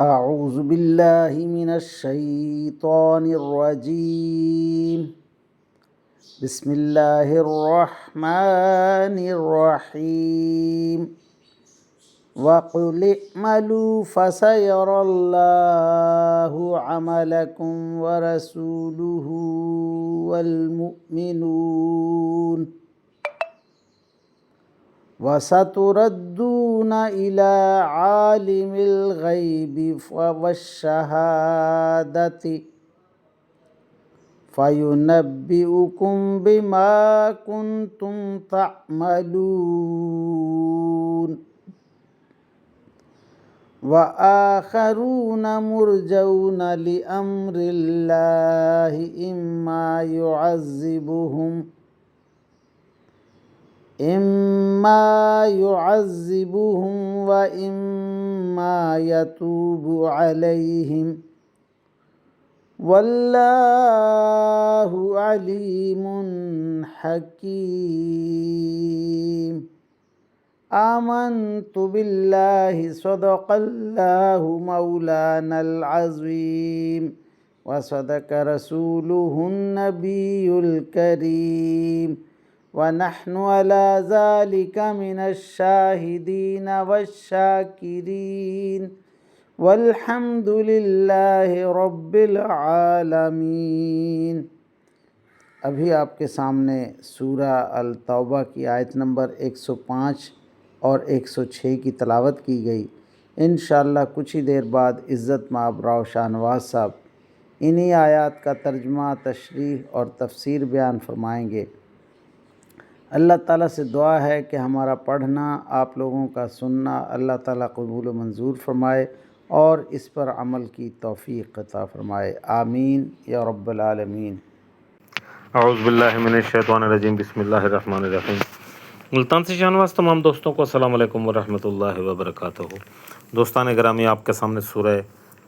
أعوذ بالله من الشيطان الرجيم. بسم الله الرحمن الرحيم. وقل اعملوا فسيرى الله عملكم ورسوله والمؤمنون وستردون إلى عالم الغيب والشهادة فينبئكم بما كنتم تعملون. وآخرون مرجون لأمر الله إما يعذبهم وإما يتوب عليهم والله عليم حكيم. آمنت بالله صدق الله مولانا العظيم وصدق رسوله النبي الكريم ونحن على ذلك من الشاهدين والشاكرين والحمد لله رب العالمین. ابھی آپ کے سامنے سورہ التوبہ کی آیت نمبر 105 اور 106 کی تلاوت کی گئی. انشاءاللہ کچھ ہی دیر بعد عزت مآب راؤ شاہ نواز صاحب انہی آیات کا ترجمہ، تشریح اور تفسیر بیان فرمائیں گے. اللہ تعالیٰ سے دعا ہے کہ ہمارا پڑھنا، آپ لوگوں کا سننا اللہ تعالیٰ قبول و منظور فرمائے اور اس پر عمل کی توفیق عطا فرمائے. آمین یا رب العالمین. اعوذ باللہ من الشیطان الرجیم. بسم اللہ الرحمن الرحیم. ملتان سے شاہ نواز تمام دوستوں کو السلام علیکم ورحمۃ اللہ وبرکاتہ. دوستان گرامی، آپ کے سامنے سورہ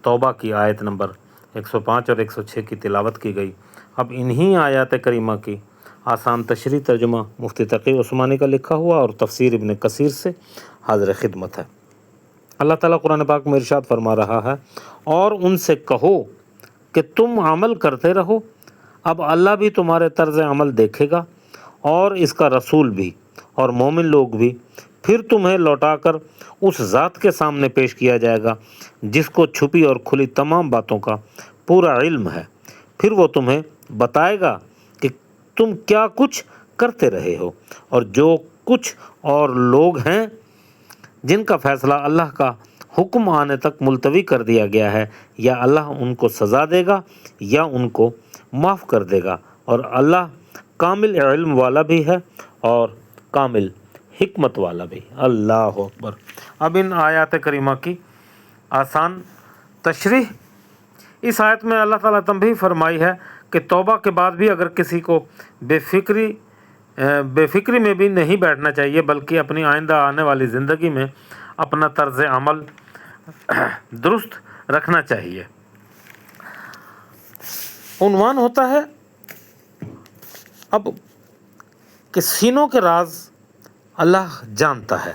توبہ کی آیت نمبر 105 اور 106 کی تلاوت کی گئی. اب انہی آیات کریمہ کی آسان تشریح ترجمہ مفتی تقی عثمانی کا لکھا ہوا اور تفسیر ابن کثیر سے حاضر خدمت ہے. اللہ تعالیٰ قرآن پاک میں ارشاد فرما رہا ہے، اور ان سے کہو کہ تم عمل کرتے رہو، اب اللہ بھی تمہارے طرز عمل دیکھے گا اور اس کا رسول بھی اور مومن لوگ بھی. پھر تمہیں لوٹا کر اس ذات کے سامنے پیش کیا جائے گا جس کو چھپی اور کھلی تمام باتوں کا پورا علم ہے. پھر وہ تمہیں بتائے گا کہ تم کیا کچھ کرتے رہے ہو، اور جو کچھ اور لوگ ہیں جن کا فیصلہ اللہ کا حکم آنے تک ملتوی کر دیا گیا ہے، یا اللہ ان کو سزا دے گا یا ان کو معاف کر دے گا، اور اللہ کامل علم والا بھی ہے اور کامل حکمت والا بھی. اللہ اکبر. اب ان آیات کریمہ کی آسان تشریح. اس آیت میں اللہ تعالیٰ تنبیہ فرمائی ہے کہ توبہ کے بعد بھی اگر کسی کو بے فکری میں بھی نہیں بیٹھنا چاہیے، بلکہ اپنی آئندہ آنے والی زندگی میں اپنا طرز عمل درست رکھنا چاہیے. عنوان ہوتا ہے اب کہ سینوں کے راز اللہ جانتا ہے.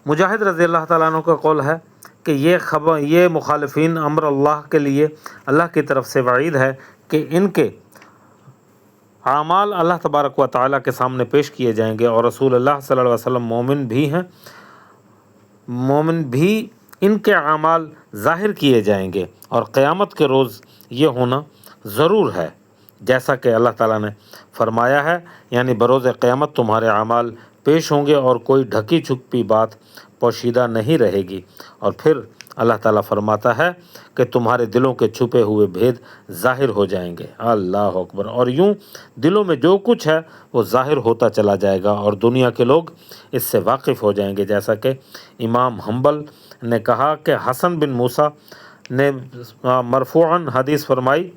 مجاہد رضی اللہ تعالیٰ عنہ کا قول ہے کہ یہ مخالفین امر اللہ کے لیے اللہ کی طرف سے وعید ہے کہ ان کے اعمال اللہ تبارک و تعالیٰ کے سامنے پیش کیے جائیں گے، اور رسول اللہ صلی اللہ علیہ وسلم مومن بھی ہیں، مومن بھی ان کے اعمال ظاہر کیے جائیں گے، اور قیامت کے روز یہ ہونا ضرور ہے جیسا کہ اللہ تعالیٰ نے فرمایا ہے، یعنی بروز قیامت تمہارے اعمال پیش ہوں گے اور کوئی ڈھکی چھپی بات پوشیدہ نہیں رہے گی. اور پھر اللہ تعالیٰ فرماتا ہے کہ تمہارے دلوں کے چھپے ہوئے بھید ظاہر ہو جائیں گے. اللہ اکبر. اور یوں دلوں میں جو کچھ ہے وہ ظاہر ہوتا چلا جائے گا اور دنیا کے لوگ اس سے واقف ہو جائیں گے. جیسا کہ امام حنبل نے کہا کہ حسن بن موسیٰ نے مرفوعاً حدیث فرمائی،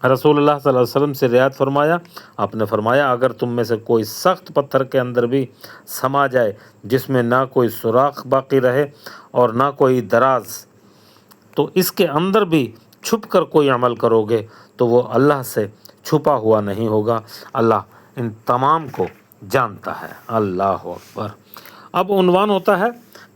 رسول اللہ صلی اللہ علیہ وسلم سے روایت فرمایا، آپ نے فرمایا اگر تم میں سے کوئی سخت پتھر کے اندر بھی سما جائے جس میں نہ کوئی سوراخ باقی رہے اور نہ کوئی دراز، تو اس کے اندر بھی چھپ کر کوئی عمل کرو گے تو وہ اللہ سے چھپا ہوا نہیں ہوگا. اللہ ان تمام کو جانتا ہے. اللہ اکبر. اب عنوان ہوتا ہے